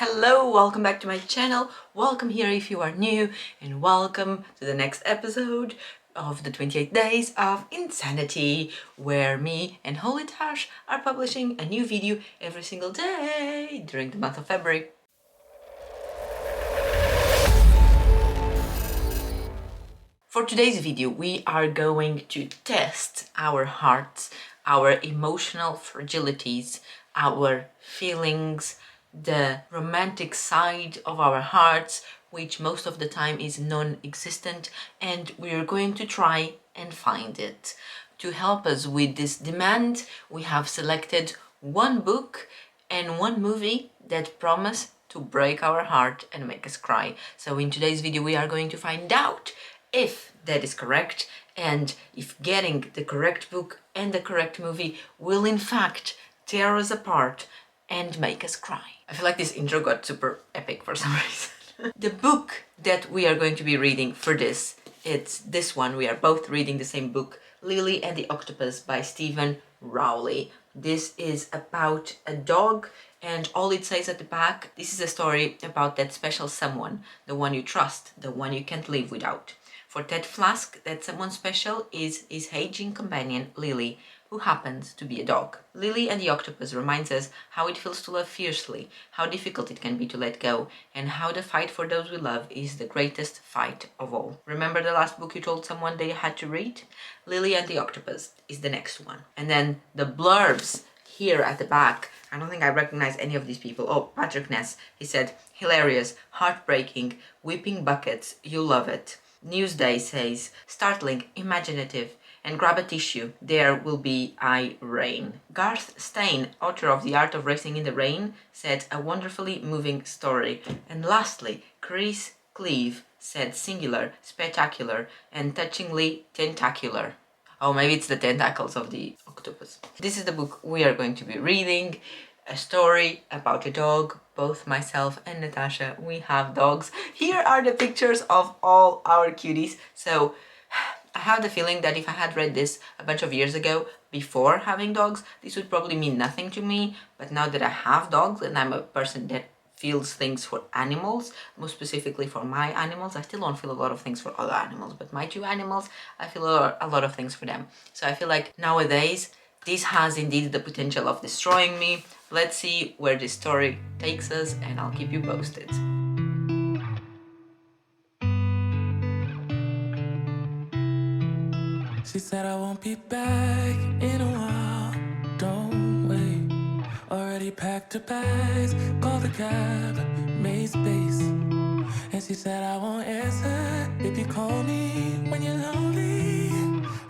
Hello, welcome back to my channel. Welcome here if you are new, and welcome to the next episode of the 28 Days of Insanity, where me and Holy Tash are publishing a new video every single day during the month of February. For today's video, we are going to test our hearts, our emotional fragilities, our feelings, the romantic side of our hearts, which most of the time is non-existent, and we're going to try and find it. To help us with this demand, we have selected one book and one movie that promise to break our heart and make us cry. So in today's video, we are going to find out if that is correct, and if getting the correct book and the correct movie will in fact tear us apart and make us cry. I feel like this intro got super epic for some reason. The book that we are going to be reading for this, it's this one. We are both reading the same book, Lily and the Octopus by Stephen Rowley. This is about a dog, and all it says at the back, this is a story about that special someone, the one you trust, the one you can't live without. For Ted Flask, that someone special is his aging companion, Lily, who happens to be a dog. Lily and the Octopus reminds us how it feels to love fiercely, how difficult it can be to let go, and how the fight for those we love is the greatest fight of all. Remember the last book you told someone they had to read? Lily and the Octopus is the next one. And then the blurbs here at the back, I don't think I recognize any of these people. Oh, Patrick Ness, he said, hilarious, heartbreaking, whipping buckets, you'll love it. Newsday says, startling, imaginative, and grab a tissue, there will be rain. Garth Stein, author of The Art of Racing in the Rain, said, a wonderfully moving story. And lastly, Chris Cleave said, singular, spectacular, and touchingly tentacular. Oh, maybe it's the tentacles of the octopus. This is the book we are going to be reading. A story about a dog. Both myself and Natasha, we have dogs. Here are the pictures of all our cuties. So I have the feeling that if I had read this a bunch of years ago, before having dogs, this would probably mean nothing to me. But now that I have dogs and I'm a person that feels things for animals, more specifically for my animals, I still don't feel a lot of things for other animals, but my two animals, I feel a lot of things for them. So I feel like nowadays, this has indeed the potential of destroying me. Let's see where this story takes us, and I'll keep you posted. She said I won't be back in a while, don't wait. Already packed her bags, called the cab, made space. And she said I won't answer if you call me when you're lonely.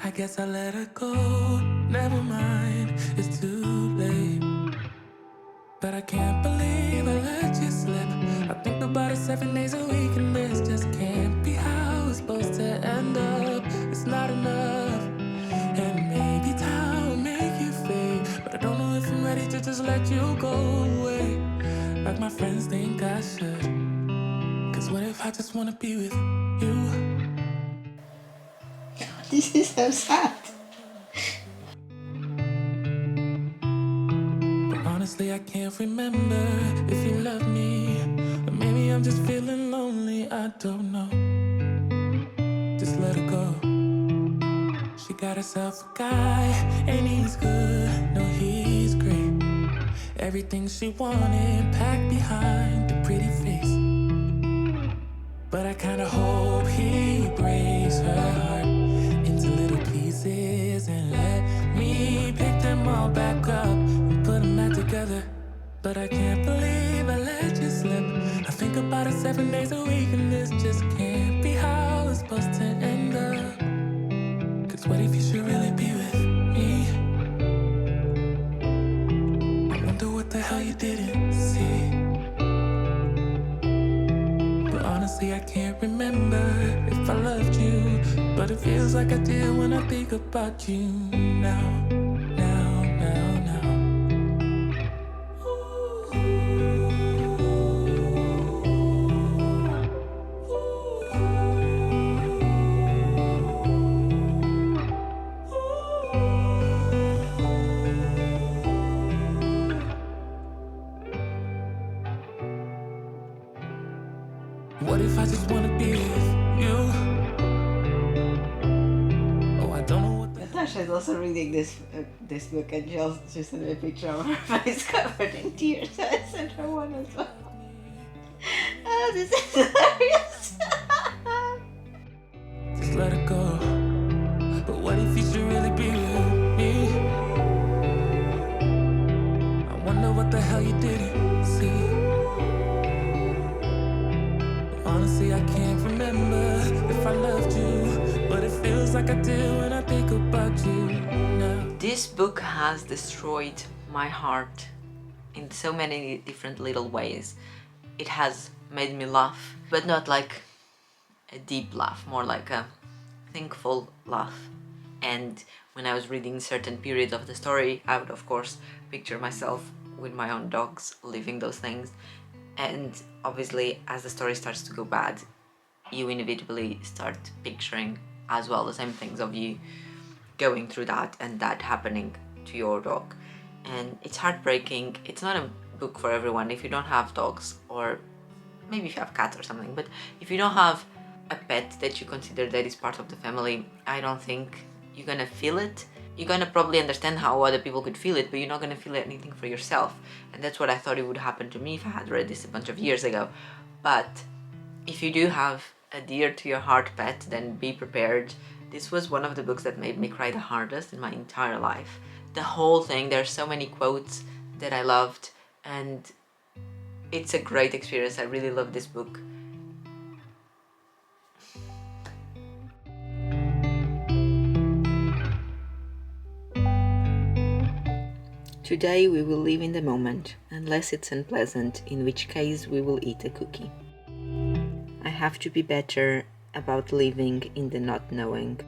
I guess I let her go, never mind, it's too late. But I can't believe I let you slip. I think about it 7 days a week, and this just can't be how it's supposed to end up. It's not enough, and maybe time will make you fade. But I don't know if I'm ready to just let you go away, like my friends think I should. Cause what if I just wanna be with you? This is so sad. Honestly, I can't remember if you love me, or maybe I'm just feeling lonely, I don't know. Just let her go. She got herself a guy, and he's good, no, he's great. Everything she wanted packed behind the pretty face. But I kinda hope he breaks her heart into little pieces and let me pick them all back up and put them back together. But I can't believe I let you slip. I think about it 7 days a week, and this just can't be how it's supposed to end up. Cause what if you should really be with me? I wonder what the hell you didn't see. But honestly, I can't remember if I loved you, but it feels like I did when I think about you now. I just wanna be with you. Oh, I don't know what the Natasha is also reading this book, and she sent me a picture of her face covered in tears. So I sent her one as well. Oh, this is hilarious. just let it go. But what if you should really be with me? I wonder what the hell you didn't see. Honestly, I can't remember if I loved you, but it feels like I do when I think about you now. This book has destroyed my heart in so many different little ways. It has made me laugh, but not like a deep laugh, more like a thankful laugh. And when I was reading certain periods of the story, I would of course picture myself with my own dogs living those things. And obviously, as the story starts to go bad, you inevitably start picturing as well the same things of you going through that and that happening to your dog. And it's heartbreaking. It's not a book for everyone if you don't have dogs, or maybe if you have cats or something, but if you don't have a pet that you consider that is part of the family, I don't think you're gonna feel it. You're gonna probably understand how other people could feel it, but you're not gonna feel anything for yourself. And that's what I thought it would happen to me if I had read this a bunch of years ago. But if you do have a dear to your heart pet, then be prepared. This was one of the books that made me cry the hardest in my entire life. The whole thing, there's so many quotes that I loved, and it's a great experience. I really love this book. Today we will live in the moment, unless it's unpleasant, in which case we will eat a cookie. I have to be better about living in the not knowing.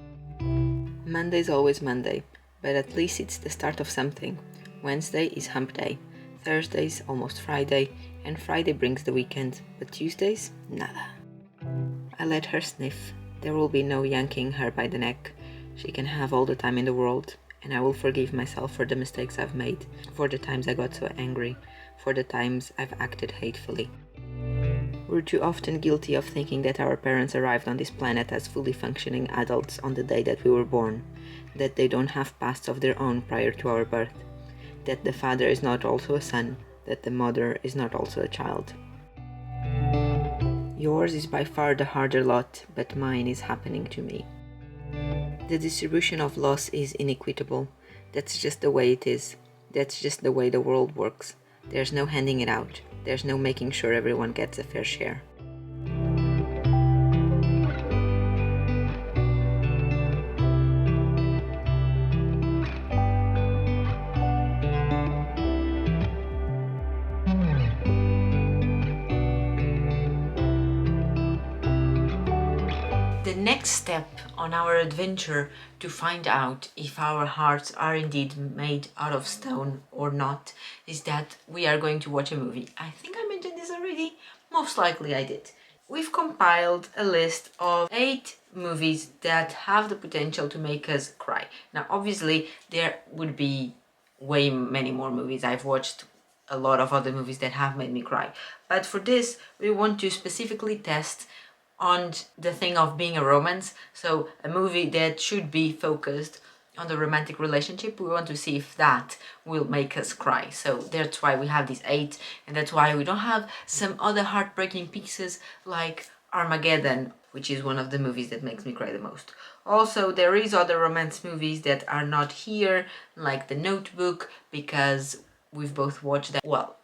Monday's always Monday, but at least it's the start of something. Wednesday is hump day, Thursday's almost Friday, and Friday brings the weekend, but Tuesday's nada. I let her sniff. There will be no yanking her by the neck. She can have all the time in the world, and I will forgive myself for the mistakes I've made, for the times I got so angry, for the times I've acted hatefully. We're too often guilty of thinking that our parents arrived on this planet as fully functioning adults on the day that we were born, that they don't have pasts of their own prior to our birth, that the father is not also a son, that the mother is not also a child. Yours is by far the harder lot, but mine is happening to me. The distribution of loss is inequitable. That's just the way it is. That's just the way the world works. There's no handing it out. There's no making sure everyone gets a fair share. The next step on our adventure to find out if our hearts are indeed made out of stone or not is that we are going to watch a movie. I think I mentioned this already. Most likely I did. We've compiled a list of 8 movies that have the potential to make us cry. Now, obviously, there would be way many more movies. I've watched a lot of other movies that have made me cry. But for this, we want to specifically test on the thing of being a romance. So a movie that should be focused on the romantic relationship, we want to see if that will make us cry. So that's why we have these 8, and that's why we don't have some other heartbreaking pieces like Armageddon, which is one of the movies that makes me cry the most. Also, there is other romance movies that are not here, like The Notebook, because we've both watched that. Well,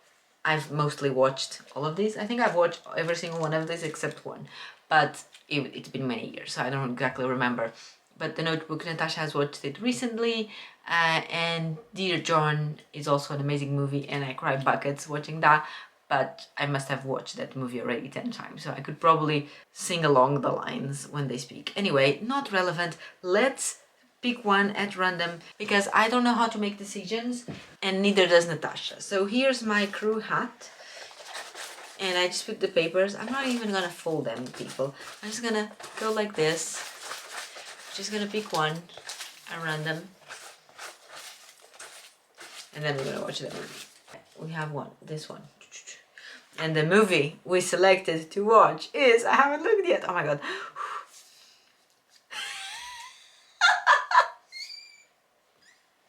I've mostly watched all of these. I think I've watched every single one of these except one, but it's been many years, so I don't exactly remember. But The Notebook, Natasha has watched it recently, and Dear John is also an amazing movie, and I cry buckets watching that, but I must have watched that movie already 10 times, so I could probably sing along the lines when they speak. Anyway, not relevant. Let's pick one at random because I don't know how to make decisions, and neither does Natasha. So here's my crew hat, and I just put the papers. I'm not even gonna fold them, people. I'm just gonna go like this. Just gonna pick one at random, and then we're gonna watch the movie. We have one, this one. And the movie we selected to watch is, I haven't looked yet, oh my god,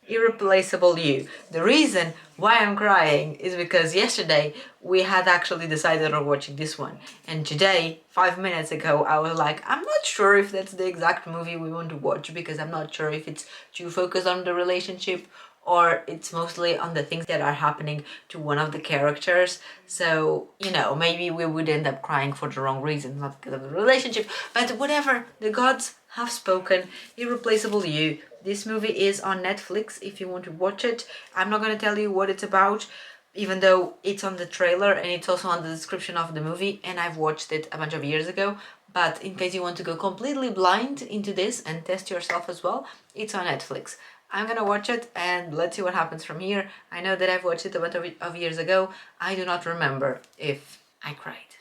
Irreplaceable You. The reason why I'm crying is because yesterday we had actually decided on watching this one, and today, 5 minutes ago, I was like, I'm not sure if that's the exact movie we want to watch, because I'm not sure if it's too focused on the relationship or it's mostly on the things that are happening to one of the characters. So, you know, maybe we would end up crying for the wrong reasons, not because of the relationship, but whatever, the gods have spoken. Irreplaceable You. This movie is on Netflix if you want to watch it. I'm not gonna tell you what it's about, even though it's on the trailer and it's also on the description of the movie, and I've watched it a bunch of years ago. But in case you want to go completely blind into this and test yourself as well, it's on Netflix. I'm gonna watch it and let's see what happens from here. I know that I've watched it a bunch of years ago. I do not remember if I cried.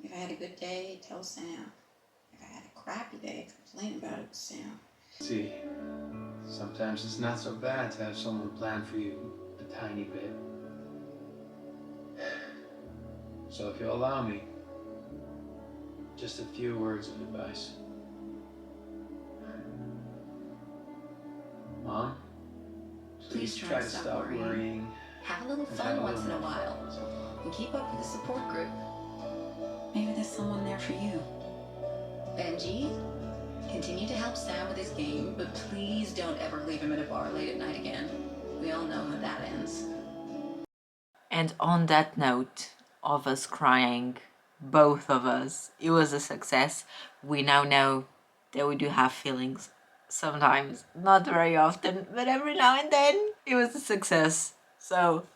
If I had a good day, tell Sam. If I had a crappy day, complain about it with Sam. See, sometimes it's not so bad to have someone plan for you a tiny bit. So if you'll allow me, just a few words of advice. Mom, Please try to stop worrying. Have a little and fun have once in a little more while. fun. And keep up with the support group. Maybe there's someone there for you. Benji, continue to help Sam with his game, but please don't ever leave him at a bar late at night again. We all know how that ends. And on that note of us crying, both of us, it was a success. We now know that we do have feelings sometimes, not very often, but every now and then it was a success. So,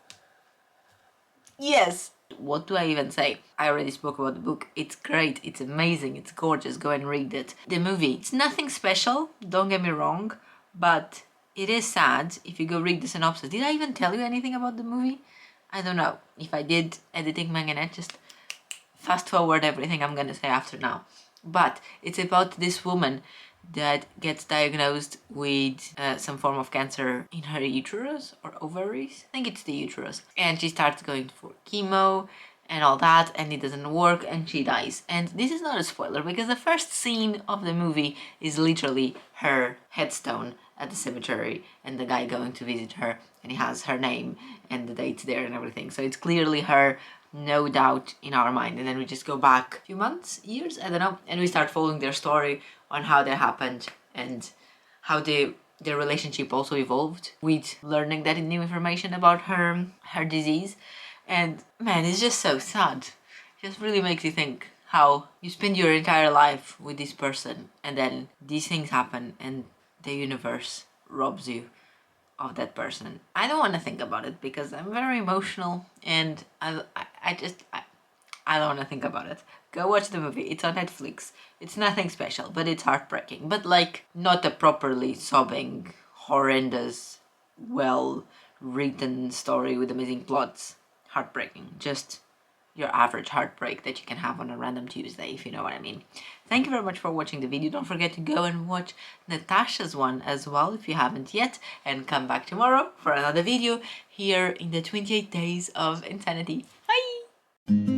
yes. What do I even say? I already spoke about the book. It's great, it's amazing, it's gorgeous. Go and read it. The movie, it's nothing special, don't get me wrong, but it is sad if you go read the synopsis. Did I even tell you anything about the movie? I don't know. If I did, editing Manganet, just fast forward everything I'm gonna say after now. But it's about this woman that gets diagnosed with some form of cancer in her uterus or ovaries. I think it's the uterus. And she starts going for chemo and all that, and it doesn't work, and she dies. And this is not a spoiler, because the first scene of the movie is literally her headstone at the cemetery and the guy going to visit her, and he has her name and the dates there and everything. So it's clearly her, no doubt, in our mind. And then we just go back a few months, years, I don't know, and we start following their story on how that happened and how their relationship also evolved with learning that new information about her disease. And man, it's just so sad. It just really makes you think how you spend your entire life with this person and then these things happen and the universe robs you of that person. I don't want to think about it because I'm very emotional, and I don't want to think about it. Go watch the movie. It's on Netflix. It's nothing special, but it's heartbreaking. But like, not a properly sobbing, horrendous, well written story with amazing plots. Heartbreaking. Just your average heartbreak that you can have on a random Tuesday, if you know what I mean. Thank you very much for watching the video. Don't forget to go and watch Natasha's one as well if you haven't yet, and come back tomorrow for another video here in the 28 Days of Insanity. Bye!